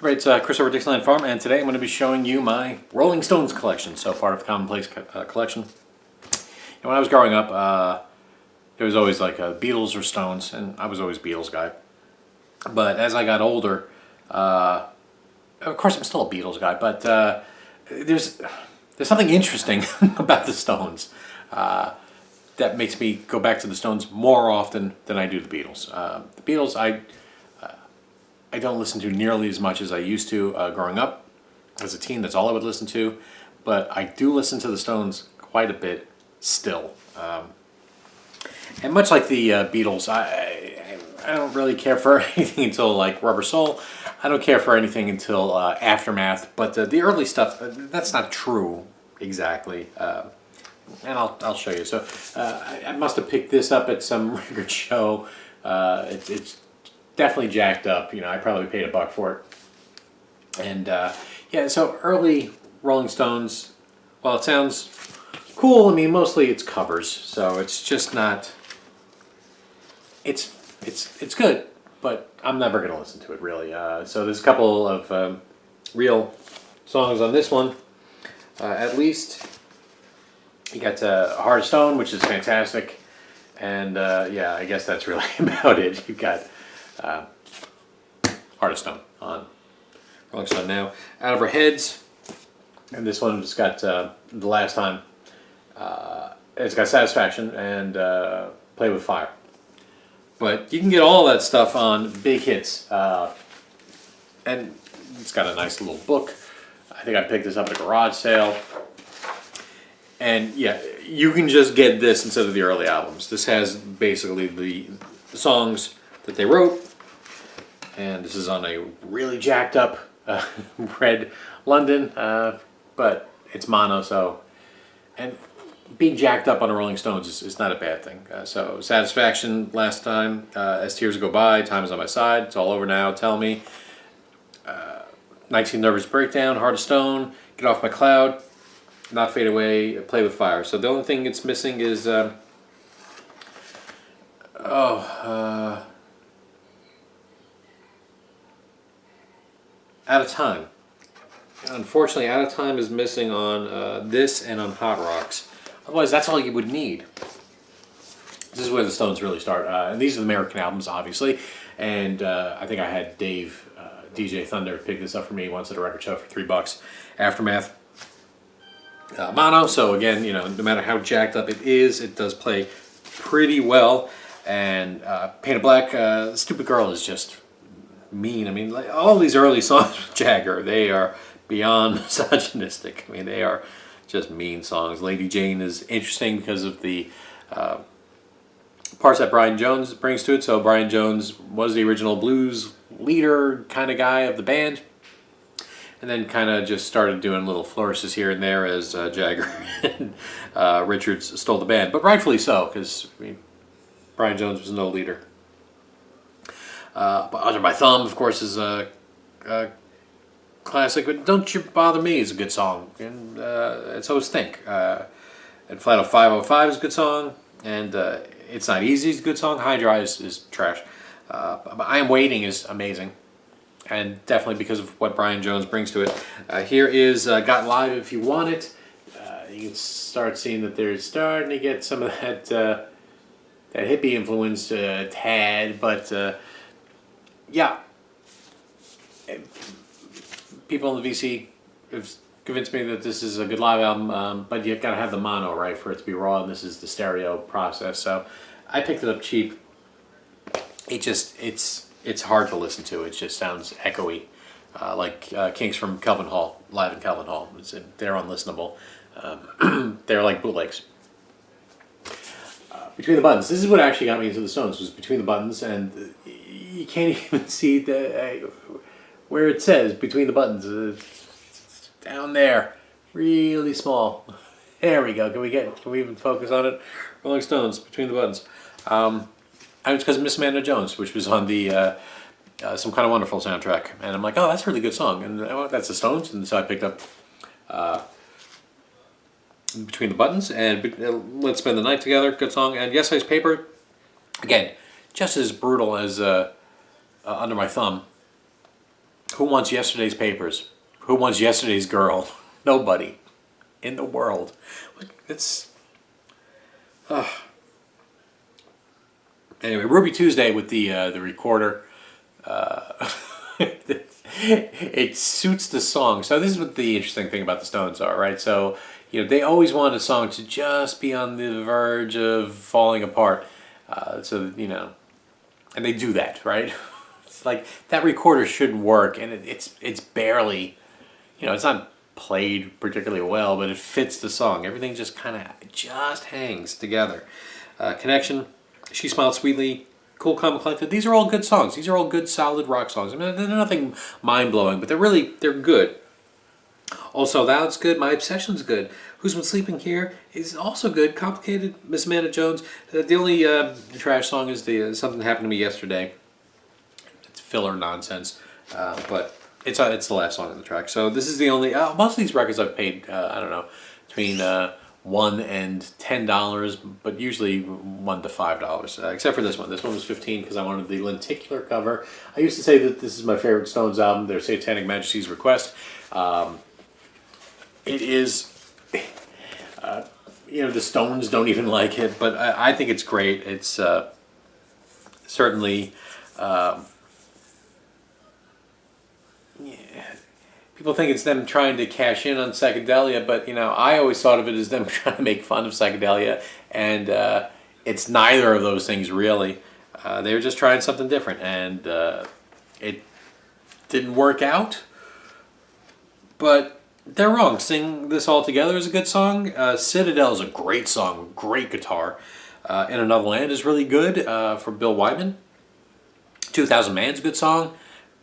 Right, it's Chris over at Dixieland Farm, and today I'm going to be showing you my Rolling Stones collection, so part of the Commonplace collection. And when I was growing up, there was always like Beatles or Stones, and I was always a Beatles guy. But as I got older, of course I'm still a Beatles guy, but there's something interesting about the Stones that makes me go back to the Stones more often than I do the Beatles. The Beatles, I don't listen to nearly as much as I used to growing up. As a teen, that's all I would listen to. But I do listen to the Stones quite a bit still. And much like the Beatles, I don't really care for anything until like Rubber Soul. I don't care for anything until Aftermath. But the early stuff, that's not true exactly. And I'll show you. So I must have picked this up at some record show. It's definitely jacked up. You know, I probably paid $1 for it. And yeah, so early Rolling Stones, well, it sounds cool. I mean, mostly it's covers, so it's just not. It's good, but I'm never gonna listen to it really. So there's a couple of real songs on this one, at least. You got Heart of Stone, which is fantastic, and yeah, I guess that's really about it. You've got Heart of Stone on Rolling Stone now. Out of Our Heads, and this one just got The Last Time. It's got Satisfaction and Play with Fire. But you can get all that stuff on Big Hits, and it's got a nice little book. I think I picked this up at a garage sale. And yeah, you can just get this instead of the early albums. This has basically the songs that they wrote, and this is on a really jacked up red London, but it's mono, so, and being jacked up on a Rolling Stones is not a bad thing. So Satisfaction, Last Time, As Tears Go By, Time Is On My Side, It's All Over Now, Tell Me, 19 Nervous Breakdown, Heart of Stone, Get Off My Cloud, Not Fade Away, Play with Fire. So the only thing it's missing is Out of Time. Unfortunately, Out of Time is missing on this and on Hot Rocks. Otherwise, that's all you would need. This is where the Stones really start. And these are the American albums, obviously. And I think I had Dave, DJ Thunder, pick this up for me once at a record show for $3. Aftermath. Mono, so again, you know, no matter how jacked up it is, it does play pretty well. And Painted Black, Stupid Girl is just mean. I mean, like, all these early songs with Jagger, they are beyond misogynistic. I mean, they are just mean songs. Lady Jane is interesting because of the parts that Brian Jones brings to it. So Brian Jones was the original blues leader kind of guy of the band, and then kind of just started doing little flourishes here and there as Jagger and Richards stole the band. But rightfully so, because I mean, Brian Jones was no leader. But Under My Thumb, of course, is a classic. But Don't You Bother Me is a good song, and so is Think. And Flat Out 505 is a good song, and It's Not Easy is a good song. High Dry is trash. But I Am Waiting is amazing, and definitely because of what Brian Jones brings to it. Here is Got Live If You Want It. You can start seeing that they're starting to get some of that that hippie influence tad, but yeah, people in the VC have convinced me that this is a good live album, but you've got to have the mono, right, for it to be raw, and this is the stereo process. So I picked it up cheap. It's hard to listen to. It just sounds echoey, like Kinks from Kelvin Hall, live in Kelvin Hall. They're unlistenable. They're like bootlegs. Between the Buttons. This is what actually got me into the Stones, was Between the Buttons, and you can't even see where it says Between the Buttons. It's down there, really small. There we go. Can we even focus on it? Rolling Stones, Between the Buttons. And it's because of Miss Amanda Jones, which was on the Some Kind of Wonderful soundtrack, and I'm like, oh, that's a really good song, and that's the Stones, and so I picked up Between the Buttons and Let's Spend the Night Together, good song, and Yes Ice Paper, again, just as brutal as Under My Thumb. Who wants yesterday's papers? Who wants yesterday's girl? Nobody in the world. It's anyway. Ruby Tuesday with the recorder. It suits the song. So this is what the interesting thing about the Stones are, right? So they always want a song to just be on the verge of falling apart. And they do that, right? It's like that recorder should work, and it's barely, it's not played particularly well, but it fits the song. Everything just kind of just hangs together. Connection, She Smiled Sweetly, Cool, Calm, and Collected. These are all good songs. These are all good, solid rock songs. I mean, they're nothing mind-blowing, but they're good. Also, Loud's good. My Obsession's good. Who's Been Sleeping Here is also good. Complicated, Miss Amanda Jones. The only trash song is the Something Happened to Me Yesterday. It's filler nonsense, but it's the last song on the track. So this is the only. Most of these records I've paid, I don't know, between $1 and $10, but usually $1 to $5. Except for this one. This one was $15 because I wanted the lenticular cover. I used to say that this is my favorite Stones album. Their Satanic Majesty's Request. It is, the Stones don't even like it, but I think it's great. It's certainly, people think it's them trying to cash in on psychedelia, but I always thought of it as them trying to make fun of psychedelia, and it's neither of those things really. They were just trying something different, and it didn't work out, but they're wrong. Sing This All Together is a good song. Citadel is a great song with great guitar. In Another Land is really good for Bill Wyman. 2000 Man's a good song.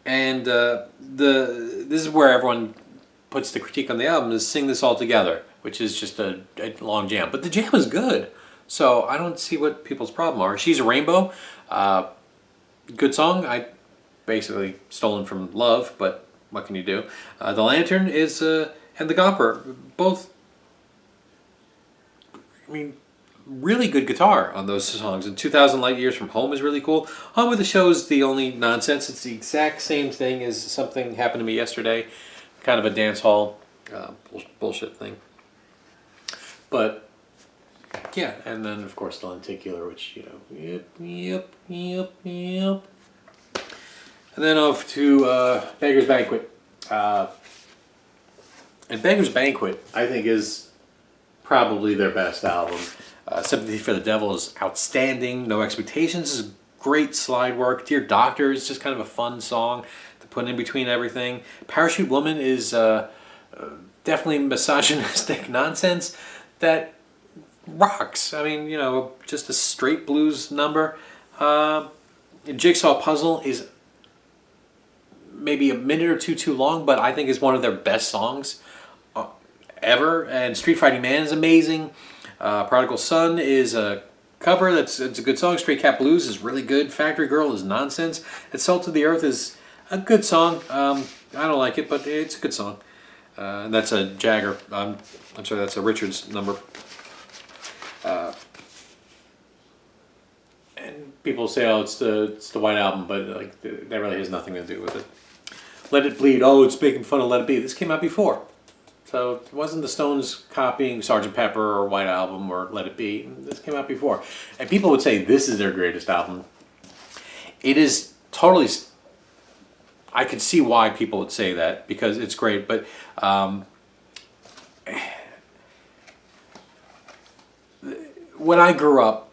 And this is where everyone puts the critique on the album is Sing This All Together, which is just a long jam. But the jam is good. So I don't see what people's problem are. She's a Rainbow. Good song. I basically stolen from Love, but what can you do? The Lantern is, and The Gopper, both, really good guitar on those songs. And 2000 Light Years from Home is really cool. On With the Show is the only nonsense. It's the exact same thing as Something Happened to Me Yesterday. Kind of a dance hall bullshit thing. But, yeah, and then, of course, the Lenticular, which, yep. And then off to Beggar's Banquet. And Beggar's Banquet, I think, is probably their best album. Sympathy for the Devil is outstanding. No Expectations is great slide work. Dear Doctor is just kind of a fun song to put in between everything. Parachute Woman is definitely misogynistic nonsense that rocks. Just a straight blues number. Jigsaw Puzzle is maybe a minute or two too long, but I think is one of their best songs ever. And Street Fighting Man is amazing. Prodigal Son is a cover. It's a good song. Stray Cat Blues is really good. Factory Girl is nonsense. And Salt of the Earth is a good song. I don't like it, but it's a good song. That's a Jagger. I'm sorry, that's a Richards number. And people say, oh, it's the White Album, but that really has nothing to do with it. Let It Bleed. Oh, it's making fun of Let It Be. This came out before. So it wasn't the Stones copying Sgt. Pepper or White Album or Let It Be. This came out before. And people would say this is their greatest album. It is totally... I could see why people would say that, because it's great. But when I grew up,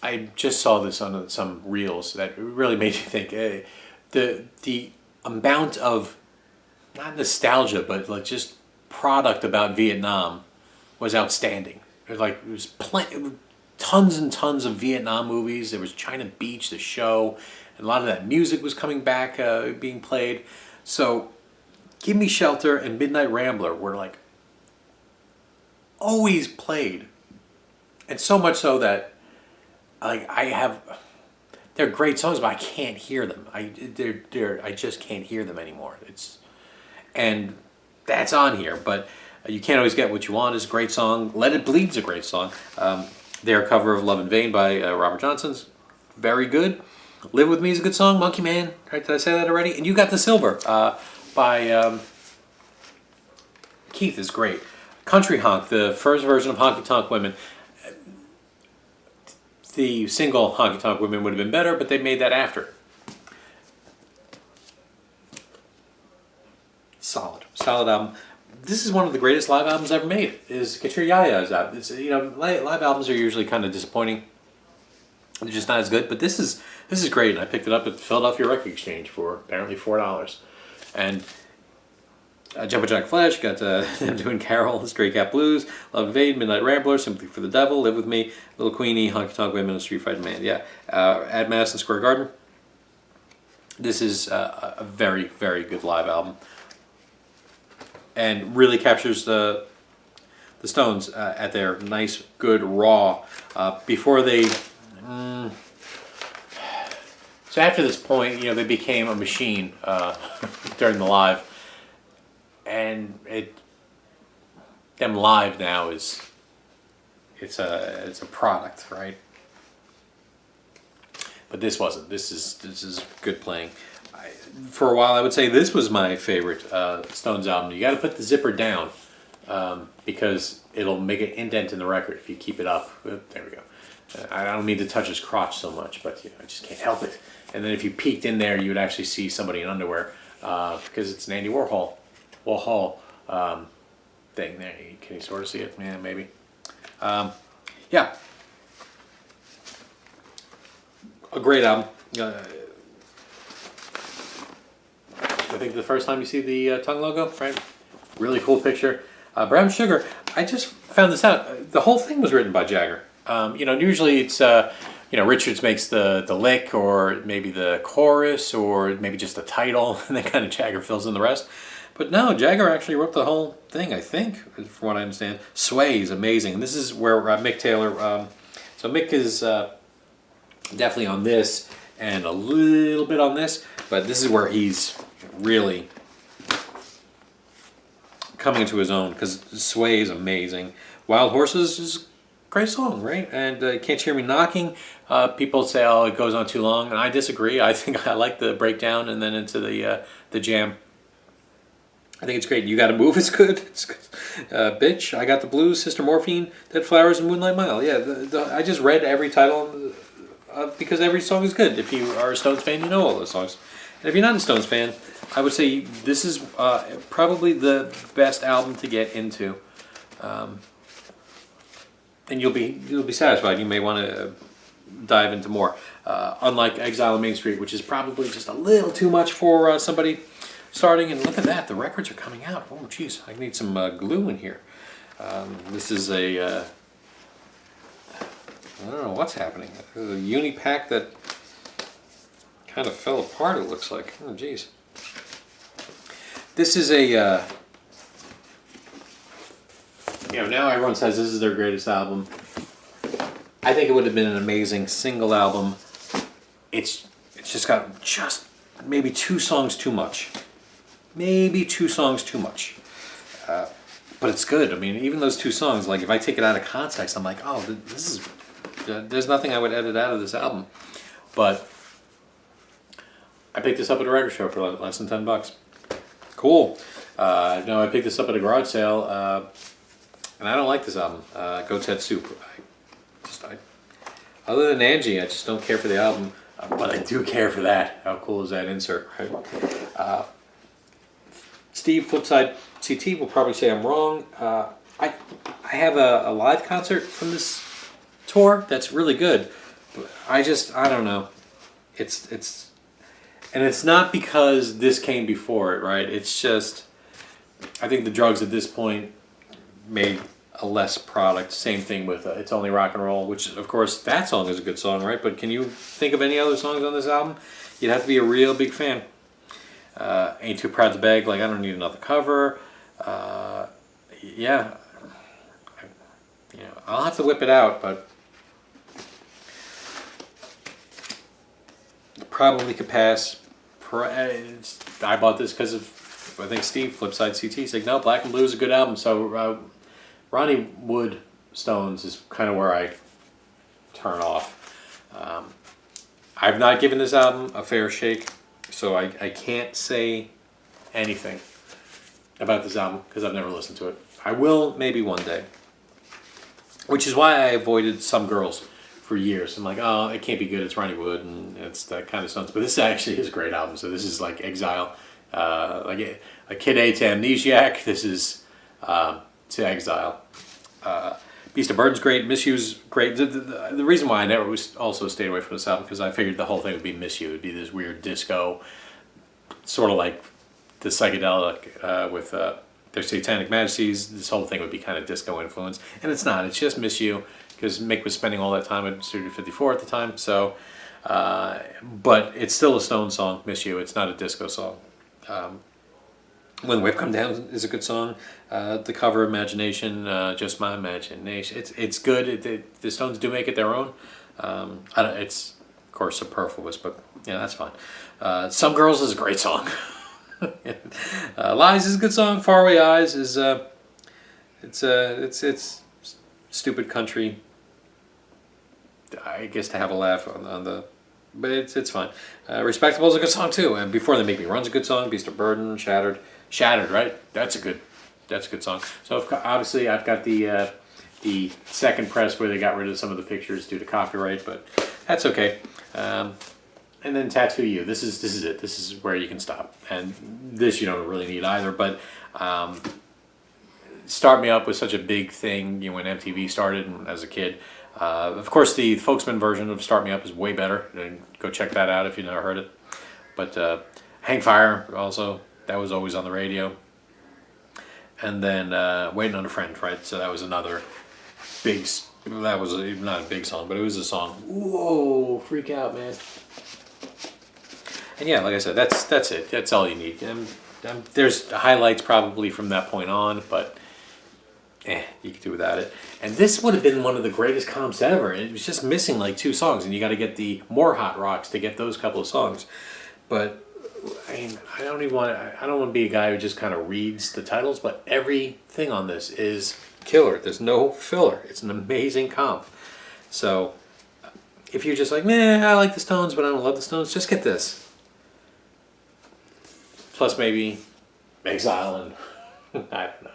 I just saw this on some reels that really made me think... The amount of, not nostalgia, but just product about Vietnam was outstanding. It was tons and tons of Vietnam movies. There was China Beach, the show, and a lot of that music was coming back, being played. So, Give Me Shelter and Midnight Rambler were always played, and so much so that they're great songs, but I can't hear them. I just can't hear them anymore. And that's on here, but You Can't Always Get What You Want is a great song. Let It Bleed is a great song. Their cover of Love in Vain by Robert Johnson's very good. Live With Me is a good song. Monkey Man, right? Did I say that already? And You Got the Silver by Keith is great. Country Honk, the first version of Honky Tonk Women. The single Honky Tonk Women would have been better, but they made that after. Solid album. This is one of the greatest live albums ever made. Is Get Your Ya-Ya's out. It's, you know, live albums are usually kind of disappointing. They're just not as good. But this is great. I picked it up at the Philadelphia Record Exchange for apparently $4. And Jumbo Jack Flash got them doing Carol, Stray Cat Blues, Love Invade, Midnight Rambler, Sympathy for the Devil, Live With Me, Little Queenie, Honky Tonk Women, and Street Fighting Man. Yeah, at Madison Square Garden. This is a very, very good live album. And really captures the Stones at their nice, good, raw. Before they... So after this point, you know, they became a machine during the live. And them live now it's a product, right? But this wasn't. This is good playing. For a while, I would say this was my favorite Stones album. You got to put the zipper down because it'll make an indent in the record if you keep it up. There we go. I don't mean to touch his crotch so much, but you know, I just can't help it. And then if you peeked in there, you would actually see somebody in underwear because it's an Andy Warhol thing there. Can you sort of see it? Yeah, maybe. Yeah. A great album. I think the first time you see the tongue logo, right? Really cool picture. Brown Sugar, I just found this out. The whole thing was written by Jagger. You know, usually it's, you know, Richards makes the lick or maybe the chorus or maybe just the title and then kind of Jagger fills in the rest. But no, Jagger actually wrote the whole thing, I think, from what I understand. Sway is amazing. And this is where Mick Taylor, so Mick is definitely on this and a little bit on this, but this is where he's really coming into his own because Sway is amazing. Wild Horses is a great song, right? And Can't You Hear Me Knocking, people say, oh, it goes on too long, and I disagree. I think I like the breakdown and then into the jam. I think it's great. You Gotta Move is good. It's good. Bitch, I Got the Blues, Sister Morphine, Dead Flowers, and Moonlight Mile. Yeah, I just read every title because every song is good. If you are a Stones fan, you know all those songs. And if you're not a Stones fan, I would say this is probably the best album to get into, and you'll be satisfied. You may want to dive into more. Unlike Exile on Main Street, which is probably just a little too much for somebody starting. And look at that, the records are coming out. Oh, jeez, I need some glue in here. This is a I don't know what's happening. There's a uni pack that kind of fell apart, it looks like. Oh, jeez. This is a, you know, now everyone says this is their greatest album. I think it would have been an amazing single album. It's just got maybe 2 songs too much. Maybe 2 songs too much. But it's good. I mean, even those 2 songs, like if I take it out of context, I'm like, oh, this is, there's nothing I would edit out of this album. But I picked this up at a record show for less than $10. Cool. No, I picked this up at a garage sale, and I don't like this album, Goat's Head Soup. Other than Angie, I just don't care for the album, but I do care for that. How cool is that insert, right? Steve, Flipside CT, will probably say I'm wrong. I have a live concert from this tour that's really good, but I don't know. And it's not because this came before it, right? It's just, I think the drugs at this point made a less product. Same thing with It's Only Rock and Roll, which, of course, that song is a good song, right? But can you think of any other songs on this album? You'd have to be a real big fan. Ain't Too Proud to Beg, like I Don't Need Another Cover. Yeah. You know, I'll have to whip it out, but probably could pass. I bought this because of, I think Steve, Flipside CT, said, no, Black and Blue is a good album. So Ronnie Wood Stones is kind of where I turn off. I've not given this album a fair shake, so I can't say anything about this album because I've never listened to it. I will maybe one day, which is why I avoided Some Girls for years. I'm like, oh, it can't be good. It's Ronnie Wood and it's that kind of stuff. But this actually is a great album. So this is like Exile, like a Kid A to Amnesiac. This is to Exile. Beast of Burden's great. Miss You's great. The reason why I never was also stayed away from this album because I figured the whole thing would be Miss You. It'd be this weird disco, sort of like the psychedelic with their Satanic Majesties. This whole thing would be kind of disco influence, and it's not. It's just Miss You because Mick was spending all that time at Studio 54 at the time. So, but it's still a Stone song, Miss You. It's not a disco song. When the Whip Come Down is a good song. The cover, Imagination, Just My Imagination. It's good. The Stones do make it their own. It's, of course, superfluous, but yeah, that's fine. Some Girls is a great song. Lies is a good song. Faraway Eyes is it's stupid country. I guess to have a laugh on the. But it's fine. Respectable is a good song too. And Before They Make Me Run's a good song. Beast of Burden, Shattered, right? That's a good song. So obviously I've got the second press where they got rid of some of the pictures due to copyright, but that's okay. And then Tattoo You. This is it. This is where you can stop. And this you don't really need either. But Start Me Up was such a big thing, when MTV started and as a kid. Of course, the Folksman version of Start Me Up is way better. And go check that out if you've never heard it. But Hang Fire also, that was always on the radio. And then Waiting on a Friend, right? So that was another big, that was not a big song, but it was a song. Whoa, freak out, man. And yeah, like I said, that's it. That's all you need. There's highlights probably from that point on, but you could do without it. And this would have been one of the greatest comps ever. It was just missing like 2 songs, and you got to get the more Hot Rocks to get those couple of songs. But I mean, I don't want to be a guy who just kind of reads the titles, but everything on this is killer. There's no filler. It's an amazing comp. So if you're just like, meh, I like the Stones, but I don't love the Stones, just get this. Plus maybe Exile and I don't know.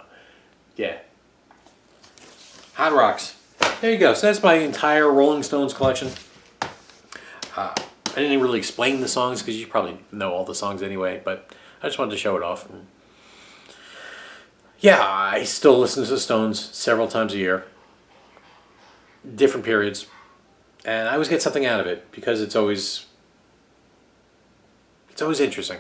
Yeah. Hot Rocks. There you go. So that's my entire Rolling Stones collection. I didn't really explain the songs because you probably know all the songs anyway, but I just wanted to show it off. And yeah, I still listen to the Stones several times a year. Different periods. And I always get something out of it because it's always interesting.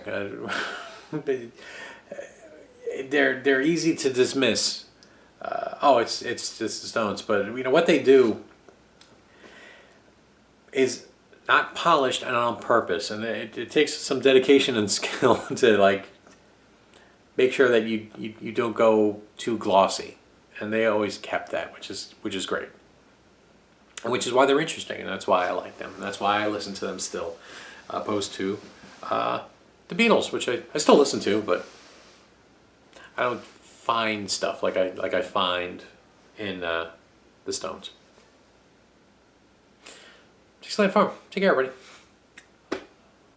They're easy to dismiss. It's just the Stones, but what they do is not polished and on purpose, and it takes some dedication and skill to like make sure that you don't go too glossy, and they always kept that, which is great, and which is why they're interesting, and that's why I like them, and that's why I listen to them still, opposed to the Beatles, which I still listen to, but I don't find stuff like I find in the Stones. Sixth Land Farm. Take care, everybody.